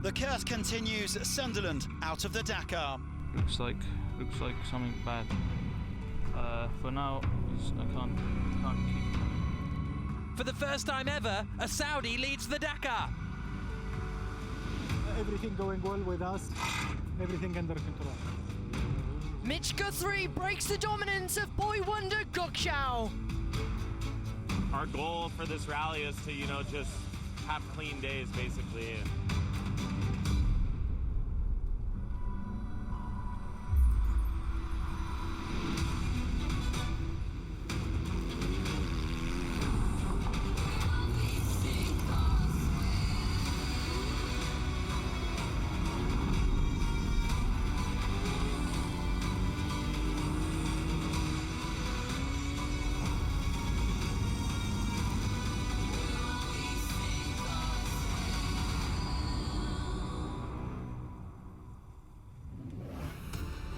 The curse continues. Sunderland out of the Dakar. Looks like something bad. For now, I can't keep. For the first time ever, a Saudi leads the Dakar. Everything going well with us. Everything under control. Mitch Guthrie breaks the dominance of boy wonder Gokshao. Our goal for this rally is to, just have clean days, basically.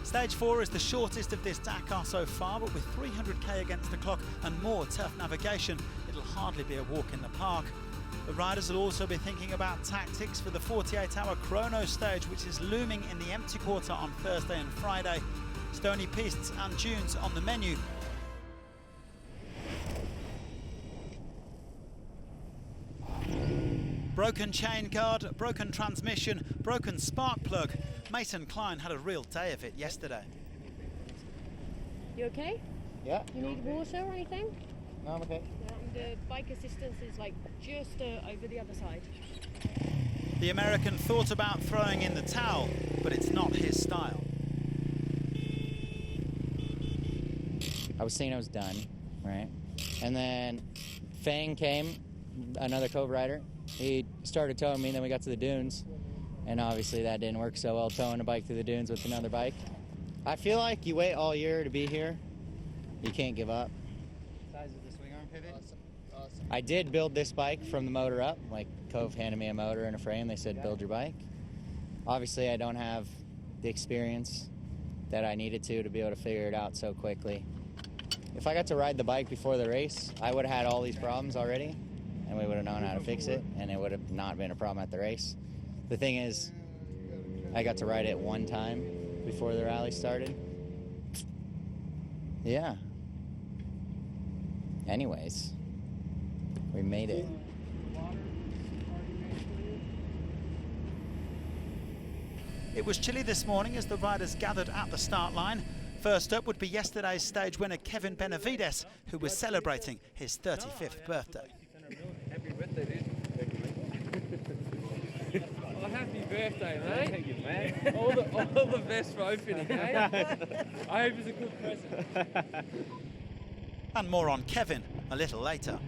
Stage 4 is the shortest of this Dakar so far, but with 300k against the clock and more tough navigation, it'll hardly be a walk in the park. The riders will also be thinking about tactics for the 48-hour chrono stage, which is looming in the empty quarter on Thursday and Friday. Stony pistes and dunes on the menu. Broken chain guard, broken transmission, broken spark plug. Mason Klein had a real day of it yesterday. You okay? Yeah. You need water or anything? No, I'm okay. The bike assistance is just over the other side. The American thought about throwing in the towel, but it's not his style. I was saying I was done, right? And then Fang came, another co-rider. He started towing me, and then we got to the dunes. And obviously that didn't work so well, towing a bike through the dunes with another bike. I feel like you wait all year to be here. You can't give up. Size of the swing arm pivot? Awesome. I did build this bike from the motor up. Cove handed me a motor and a frame. They said, build your bike. Obviously, I don't have the experience that I needed to be able to figure it out so quickly. If I got to ride the bike before the race, I would have had all these problems already, and we would have known how to fix it, and it would have not been a problem at the race. The thing is, I got to ride it one time before the rally started. Yeah. Anyways, we made it. It was chilly this morning as the riders gathered at the start line. First up would be yesterday's stage winner Kevin Benavides, who was celebrating his 35th birthday. Happy birthday, dude. Oh, happy birthday, mate. Thank you, man. All the best for opening, eh? I hope it's a good present. And more on Kevin a little later.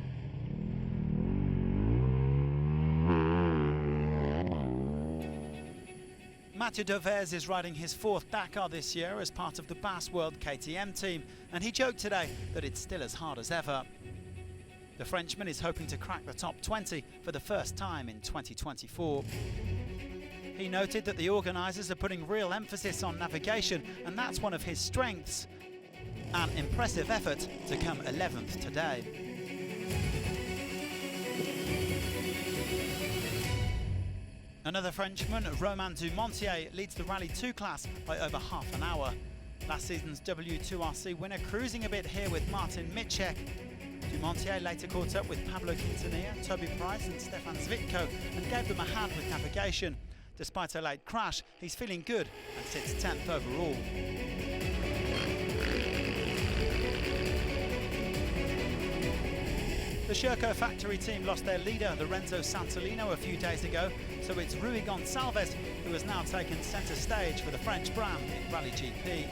Mathieu Dauvers is riding his 4th Dakar this year as part of the Bass World KTM team, and he joked today that it's still as hard as ever. The Frenchman is hoping to crack the top 20 for the first time in 2024. He noted that the organisers are putting real emphasis on navigation, and that's one of his strengths. An impressive effort to come 11th today. Another Frenchman, Romain Dumontier, leads the Rally 2 class by over half an hour. Last season's W2RC winner cruising a bit here with Martin Mitschek. Dumontier later caught up with Pablo Quintanilla, Toby Price and Stefan Zvitko and gave them a hand with navigation. Despite a late crash, he's feeling good and sits 10th overall. The Sherco factory team lost their leader, Lorenzo Santolino, a few days ago, so it's Rui Gonçalves who has now taken centre stage for the French brand in Rally GP.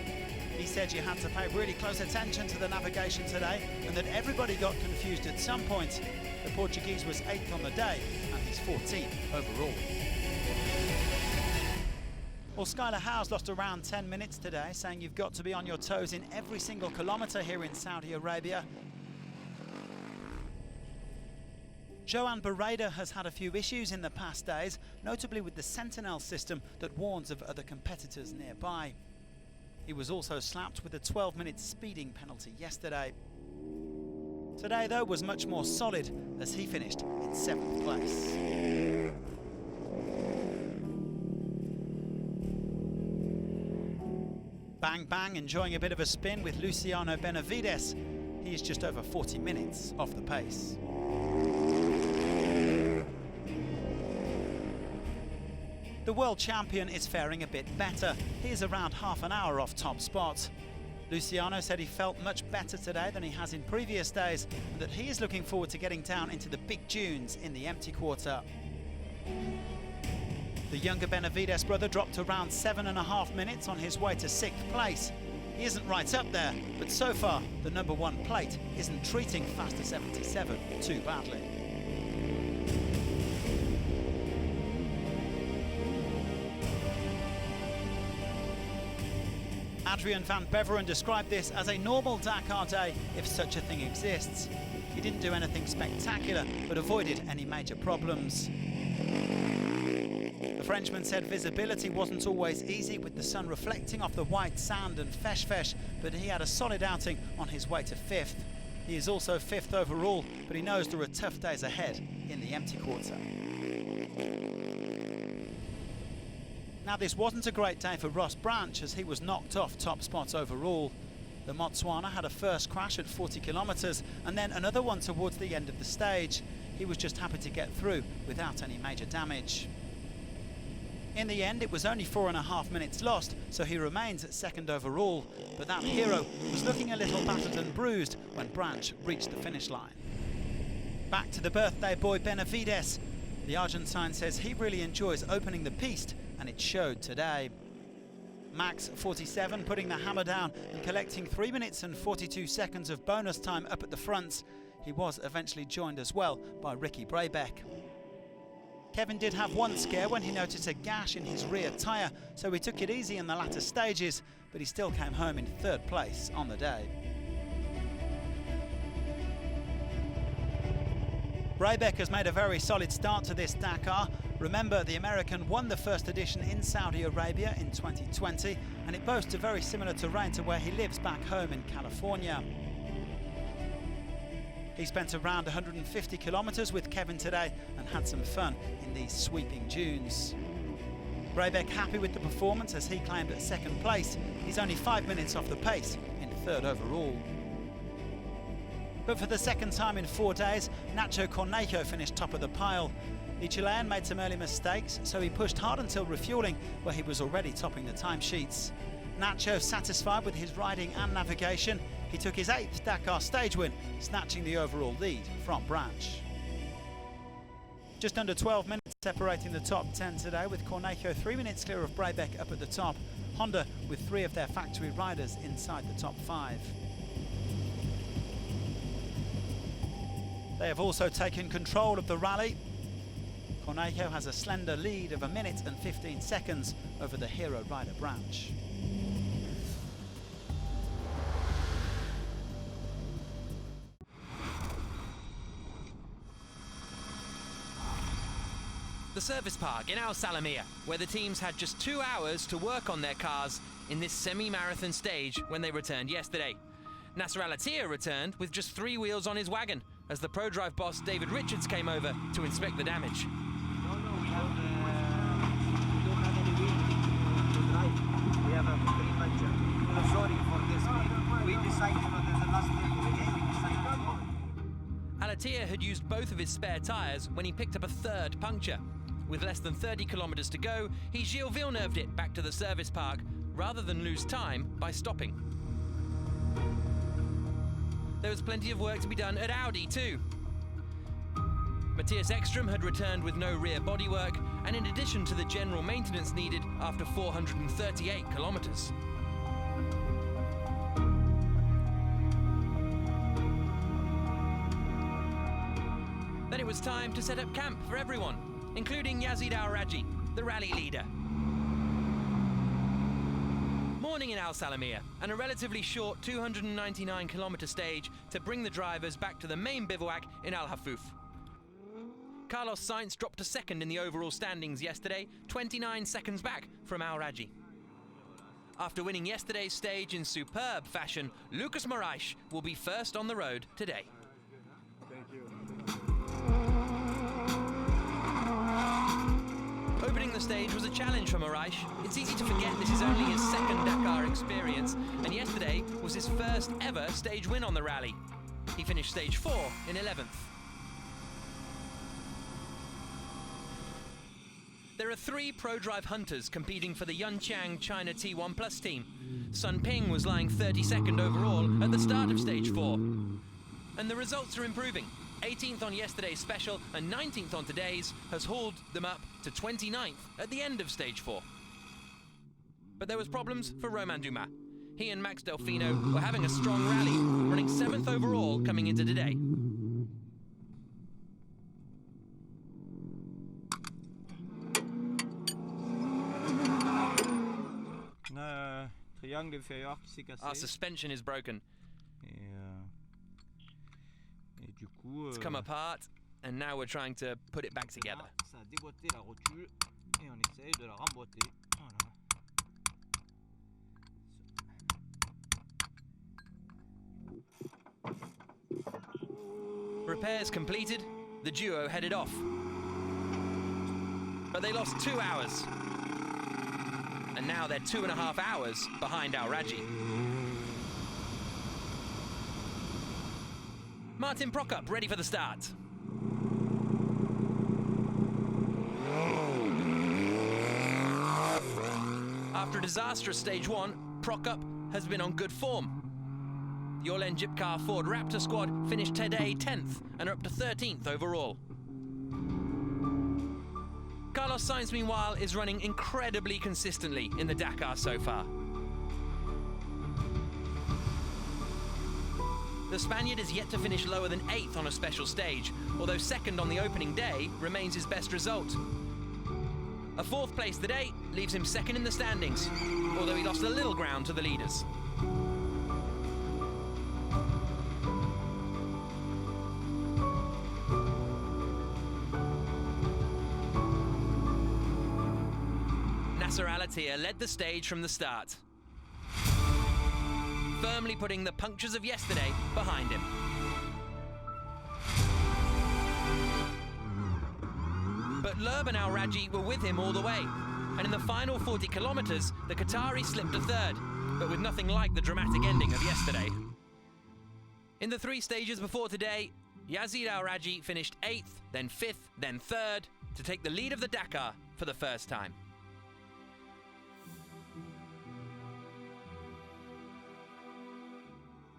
He said you had to pay really close attention to the navigation today and that everybody got confused at some point. The Portuguese was 8th on the day and he's 14th overall. Well, Skylar Howes lost around 10 minutes today, saying you've got to be on your toes in every single kilometre here in Saudi Arabia. Joan Barreda has had a few issues in the past days, notably with the Sentinel system that warns of other competitors nearby. He was also slapped with a 12-minute speeding penalty yesterday. Today, though, was much more solid as he finished in 7th place. Bang Bang enjoying a bit of a spin with Luciano Benavides. He is just over 40 minutes off the pace. The world champion is faring a bit better. He is around half an hour off top spot. Luciano said he felt much better today than he has in previous days, and that he is looking forward to getting down into the big dunes in the empty quarter. The younger Benavides brother dropped around 7.5 minutes on his way to 6th place. He isn't right up there, but so far the #1 plate isn't treating Faster 77 too badly. Adrian van Beveren described this as a normal Dakar day, if such a thing exists. He didn't do anything spectacular, but avoided any major problems. The Frenchman said visibility wasn't always easy, with the sun reflecting off the white sand and fesh, but he had a solid outing on his way to 5th. He is also 5th overall, but he knows there are tough days ahead in the empty quarter. Now, this wasn't a great day for Ross Branch, as he was knocked off top spot overall. The Motswana had a first crash at 40 kilometres and then another one towards the end of the stage. He was just happy to get through without any major damage. In the end, it was only 4.5 minutes lost, so he remains at 2nd overall. But that hero was looking a little battered and bruised when Branch reached the finish line. Back to the birthday boy Benavides. The Argentine says he really enjoys opening the piste, and it showed today. Max 47 putting the hammer down and collecting 3 minutes and 42 seconds of bonus time up at the front. He was eventually joined as well by Ricky Brabeck. Kevin did have one scare when he noticed a gash in his rear tyre, so he took it easy in the latter stages, but he still came home in 3rd place on the day. Brabeck has made a very solid start to this Dakar. Remember, the American won the first edition in Saudi Arabia in 2020, and it boasts a very similar terrain to where he lives back home in California. He spent around 150 kilometres with Kevin today and had some fun in these sweeping dunes. Brabeck happy with the performance, as he claimed at 2nd place. He's only 5 minutes off the pace in 3rd overall. But for the second time in 4 days, Nacho Cornejo finished top of the pile. The Chilean made some early mistakes, so he pushed hard until refuelling, where he was already topping the timesheets. Nacho satisfied with his riding and navigation. He took his 8th Dakar stage win, snatching the overall lead from Branch. Just under 12 minutes separating the top 10 today, with Cornejo 3 minutes clear of Brabeck up at the top. Honda with 3 of their factory riders inside the top 5. They have also taken control of the rally. Cornejo has a slender lead of 1 minute and 15 seconds over the hero rider Branch. The service park in Al Salamia, where the teams had just 2 hours to work on their cars in this semi-marathon stage when they returned yesterday. Nasser Al-Attiyah returned with just 3 wheels on his wagon, as the ProDrive boss David Richards came over to inspect the damage. We don't have any wheel to drive. We have a free puncture. I'm sorry for this. We decided, there's a last day of the game, we decided. Al-Attiyah had used both of his spare tyres when he picked up a 3rd puncture. With less than 30 kilometres to go, he Gilles Villeneuve'd it back to the service park, rather than lose time by stopping. There was plenty of work to be done at Audi too. Matthias Ekstrom had returned with no rear bodywork, and in addition to the general maintenance needed after 438 kilometres. Then it was time to set up camp for everyone, including Yazid Al-Raji, the rally leader. Morning in Al Salamia, and a relatively short 299 kilometre stage to bring the drivers back to the main bivouac in Al Hafuf. Carlos Sainz dropped to 2nd in the overall standings yesterday, 29 seconds back from Al-Raji. After winning yesterday's stage in superb fashion, Lucas Moraes will be first on the road today. Opening the stage was a challenge for Moraes. It's easy to forget this is only his second Dakar experience, and yesterday was his first ever stage win on the rally. He finished stage 4 in 11th. There are 3 ProDrive hunters competing for the Yunqiang China T1 Plus team. Sun Ping was lying 32nd overall at the start of stage 4. And the results are improving. 18th on yesterday's special and 19th on today's has hauled them up to 29th at the end of stage 4. But there was problems for Romain Dumas. He and Max Delfino were having a strong rally, running 7th overall coming into today. Our suspension is broken. It's come apart, and now we're trying to put it back together. Repairs completed, the duo headed off. But they lost 2 hours. And now they're 2.5 hours behind Al Raji. Martin Prokop ready for the start. After a disastrous stage 1, Prokop has been on good form. The Orlen Jipcar Ford Raptor squad finished today 10th and are up to 13th overall. Carlos Sainz, meanwhile, is running incredibly consistently in the Dakar so far. The Spaniard is yet to finish lower than 8th on a special stage, although 2nd on the opening day remains his best result. A 4th place today leaves him 2nd in the standings, although he lost a little ground to the leaders. Nasser Al-Attiyah led the stage from the start, firmly putting the punctures of yesterday behind him. But Loeb and Al Raji were with him all the way, and in the final 40 kilometers, the Qatari slipped to 3rd, but with nothing like the dramatic ending of yesterday. In the 3 stages before today, Yazid Al Raji finished 8th, then 5th, then 3rd, to take the lead of the Dakar for the first time.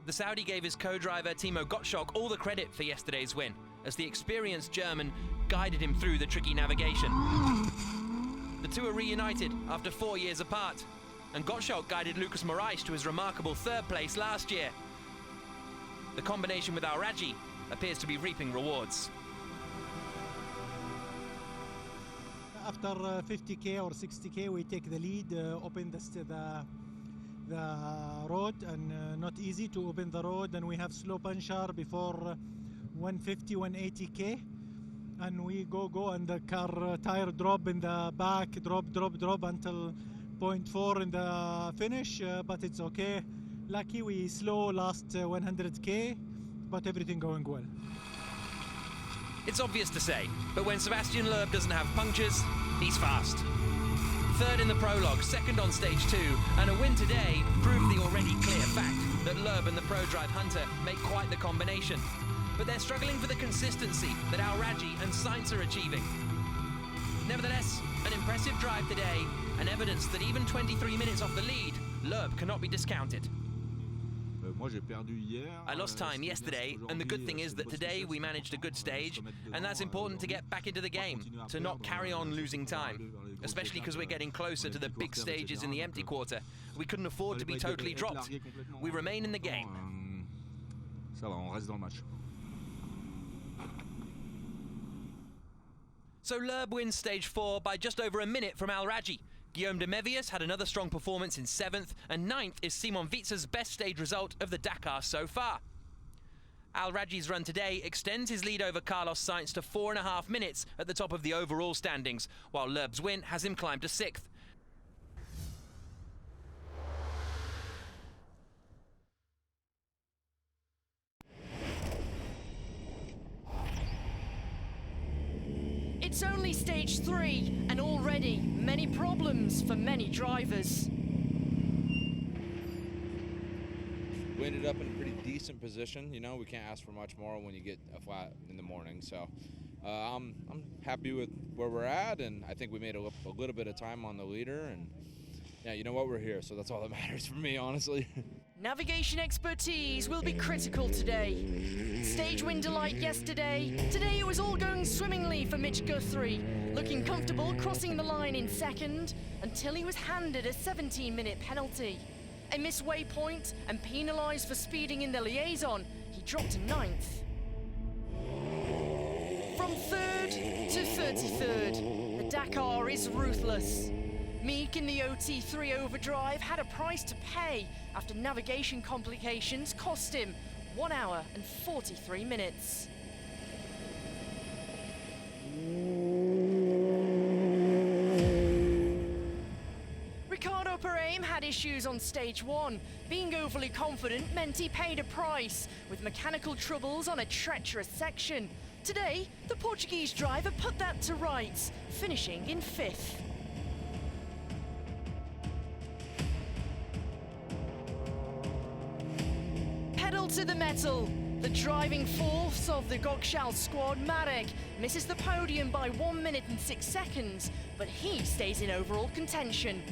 The Saudi gave his co-driver Timo Gottschalk all the credit for yesterday's win, as the experienced German guided him through the tricky navigation. The two are reunited after 4 years apart, and Gottschalk guided Lucas Moraes to his remarkable 3rd place last year. The combination with Al Raji appears to be reaping rewards. After 50k or 60k, we take the lead, open the road, and not easy to open the road, and we have slow puncher before 150, 180k, and we go, and the car tire drop in the back, drop until 0.4 in the finish, but it's okay. Lucky we slow last 100k, but everything going well. It's obvious to say, but when Sebastian Loeb doesn't have punctures, he's fast. 3rd in the prologue, 2nd on stage 2, and a win today proved the already clear fact that Loeb and the ProDrive Hunter make quite the combination. But they're struggling for the consistency that Al Raji and Sainz are achieving. Nevertheless, an impressive drive today, and evidence that even 23 minutes off the lead, Loeb cannot be discounted. I lost time yesterday, and the good thing is that today we managed a good stage, and that's important to get back into the game, to not carry on losing time, especially because we're getting closer to the big stages in the empty quarter. We couldn't afford to be totally dropped. We remain in the game. So Loeb wins stage 4 by just over a minute from Al Raji. Guillaume de Mévius had another strong performance in 7th, and 9th is Simon Witzer's best stage result of the Dakar so far. Al Raji's run today extends his lead over Carlos Sainz to 4.5 minutes at the top of the overall standings, while Loeb's win has him climb to 6th. It's It's only stage 3, and already many problems for many drivers. We ended up in a pretty decent position. You know, we can't ask for much more when you get a flat in the morning. So I'm happy with where we're at, and I think we made a little bit of time on the leader. And yeah, you know what, we're here, so that's all that matters for me, honestly. Navigation expertise will be critical today. Stage win delight yesterday. Today it was all going swimmingly for Mitch Guthrie, looking comfortable crossing the line in second until he was handed a 17-minute penalty. A missed waypoint and penalised for speeding in the liaison, he dropped to 9th. From 3rd to 33rd, the Dakar is ruthless. Meek in the OT3 overdrive had a price to pay after navigation complications cost him 1 hour and 43 minutes. Ricardo Perame had issues on stage 1. Being overly confident meant he paid a price, with mechanical troubles on a treacherous section. Today, the Portuguese driver put that to rights, finishing in 5th. Pedal to the metal. The driving force of the Gokshal squad, Marek, misses the podium by 1 minute and 6 seconds, but he stays in overall contention.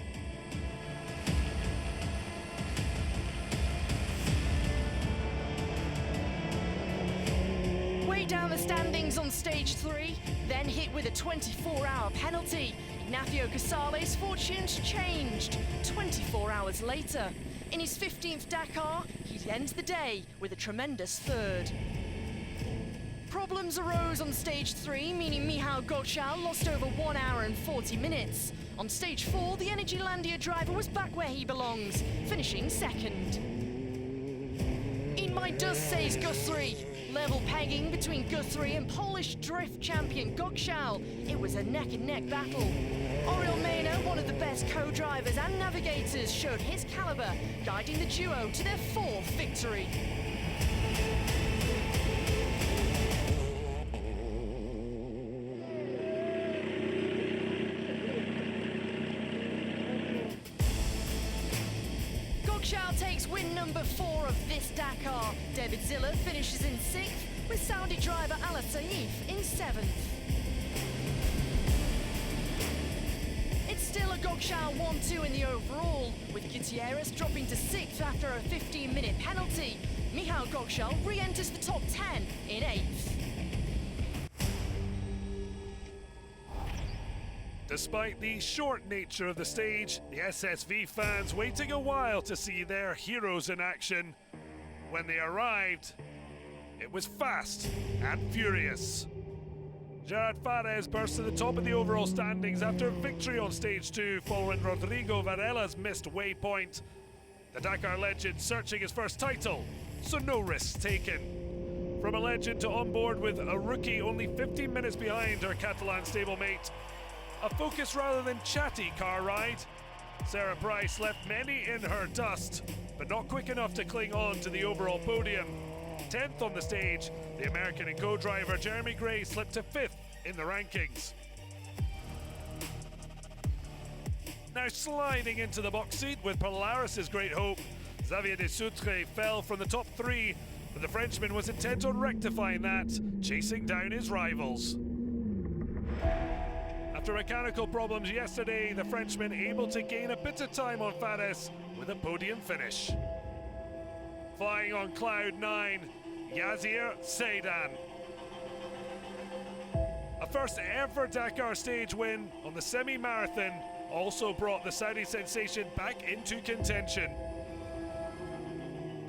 Way down the standings on stage 3, then hit with a 24-hour penalty. Ignacio Casales' fortunes changed 24 hours later. In his 15th Dakar, he ends the day with a tremendous 3rd. Problems arose on stage 3, meaning Michał Gokshal lost over 1 hour and 40 minutes. On stage 4, the Energylandia driver was back where he belongs, finishing 2nd. In my dust, says Guthrie. Level pegging between Guthrie and Polish drift champion Gokshal. It was a neck-and-neck battle. Oriol Mena, one of the best co-drivers and navigators, showed his caliber, guiding the duo to their 4th victory. Gokshal takes win number 4 of this Dakar. David Ziller finishes in 6th, with Saudi driver Ala Saif in 7th. It's still a Gokshal 1-2 in the overall, with Gutierrez dropping to 6th after a 15-minute penalty. Michał Gokshal re-enters the top 10 in 8th. Despite the short nature of the stage, the SSV fans waiting a while to see their heroes in action. When they arrived, it was fast and furious. Gerard Fares burst to the top of the overall standings after victory on stage 2 following Rodrigo Varela's missed waypoint. The Dakar legend searching his first title, so no risks taken. From a legend to on board with a rookie only 15 minutes behind her Catalan stablemate. A focused rather than chatty car ride. Sarah Price left many in her dust, but not quick enough to cling on to the overall podium. 10th on the stage, the American and co-driver Jeremy Gray slipped to 5th in the rankings. Now sliding into the box seat with Polaris' great hope, Xavier Desoutre fell from the top 3, but the Frenchman was intent on rectifying that, chasing down his rivals. After mechanical problems yesterday, the Frenchman able to gain a bit of time on Fares with a podium finish. Flying on cloud 9, Yazir Seydan. A first ever Dakar stage win on the semi-marathon also brought the Saudi sensation back into contention.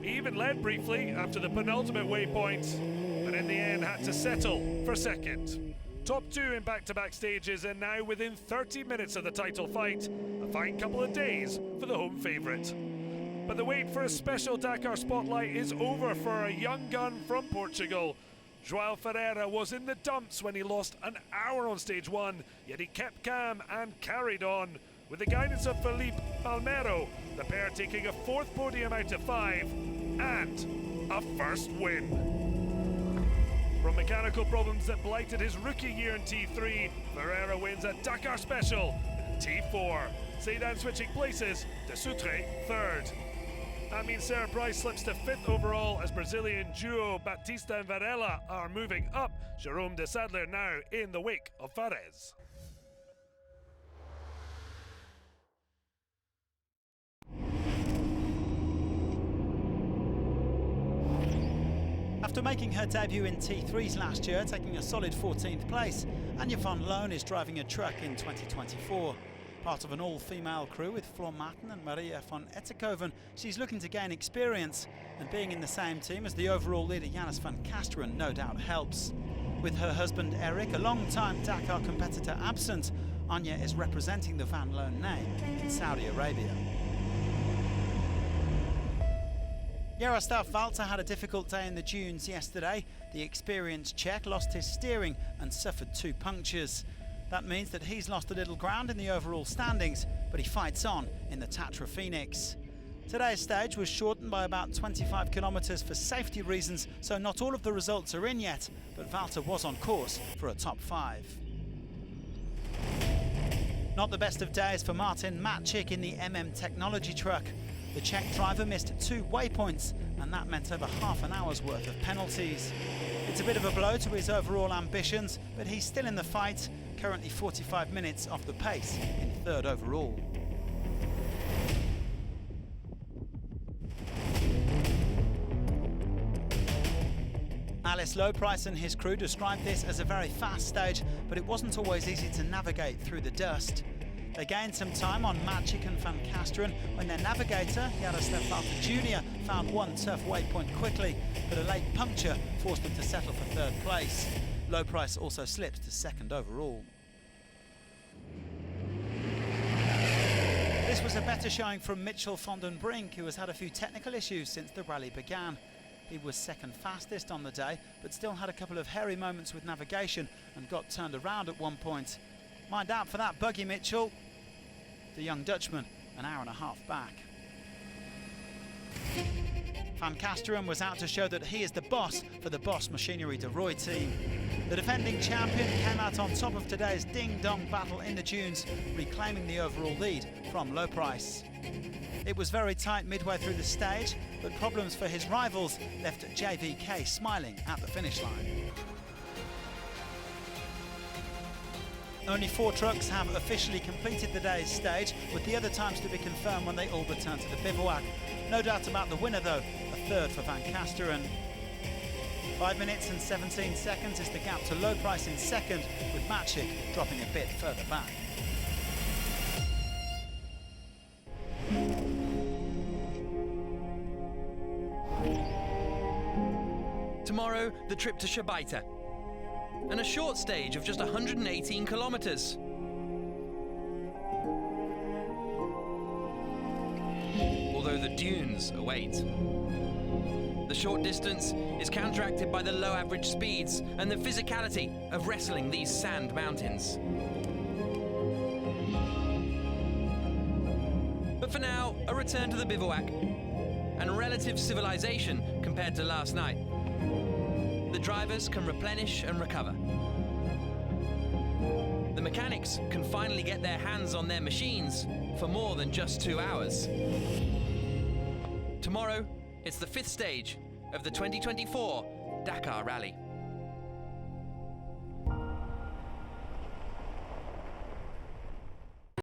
He even led briefly after the penultimate waypoint, but in the end had to settle for 2nd. Top 2 in back-to-back stages and now within 30 minutes of the title fight. A fine couple of days for the home favourite. But the wait for a special Dakar spotlight is over for a young gun from Portugal. João Ferreira was in the dumps when he lost an hour on stage 1, yet he kept calm and carried on. With the guidance of Felipe Palmeiro, the pair taking a 4th podium out of 5 and a first win. From mechanical problems that blighted his rookie year in T3, Ferreira wins a Dakar Special in T4. Sedan switching places to Sutre third. That means Sarah Price slips to 5th overall as Brazilian duo Batista and Varela are moving up. Jerome de Sadler now in the wake of Fares. After making her debut in T3s last year, taking a solid 14th place, Anja van Loon is driving a truck in 2024. Part of an all-female crew with Floor Martin and Maria van Etterkoven, she's looking to gain experience, and being in the same team as the overall leader Jannes van Kasteren no doubt helps. With her husband Eric, a long-time Dakar competitor, absent, Anja is representing the Van Loon name in Saudi Arabia. Jaroslav Valter had a difficult day in the dunes yesterday. The experienced Czech lost his steering and suffered 2 punctures. That means that he's lost a little ground in the overall standings, but he fights on in the Tatra Phoenix. Today's stage was shortened by about 25 kilometres for safety reasons, so not all of the results are in yet, but Valter was on course for a top 5. Not the best of days for Martin Matchik in the Technology truck. The Czech driver missed 2 waypoints, and that meant over half an hour's worth of penalties. It's a bit of a blow to his overall ambitions, but he's still in the fight, currently 45 minutes off the pace in 3rd overall. Alice Lowprice and his crew described this as a very fast stage, but it wasn't always easy to navigate through the dust. They gained some time on Matchik and Van Kasteren when their navigator, Jaroslav Valter Jr., found one tough waypoint quickly, but a late puncture forced them to settle for 3rd place. Lowprice also slipped to 2nd overall. This was a better showing from Mitchell van den Brink, who has had a few technical issues since the rally began. He was 2nd fastest on the day, but still had a couple of hairy moments with navigation and got turned around at one point. Mind out for that buggy, Mitchell. The young Dutchman, an hour and a half back. Van Kasteren was out to show that he is the boss for the Bosch Machinery de Roy team. The defending champion came out on top of today's ding-dong battle in the dunes, reclaiming the overall lead from Lowprice. It was very tight midway through the stage, but problems for his rivals left JVK smiling at the finish line. Only 4 trucks have officially completed the day's stage, with the other times to be confirmed when they all return to the bivouac. No doubt about the winner though, a 3rd for Van Kasteren. 5 minutes and 17 seconds is the gap to Lowprice in 2nd, with Matchik dropping a bit further back. Tomorrow, the trip to Shabaita, and a short stage of just 118 kilometres. Although the dunes await. The short distance is counteracted by the low average speeds and the physicality of wrestling these sand mountains. But for now, a return to the bivouac and relative civilization compared to last night. The drivers can replenish and recover. The mechanics can finally get their hands on their machines for more than just 2 hours. Tomorrow, it's the 5th stage of the 2024 Dakar Rally.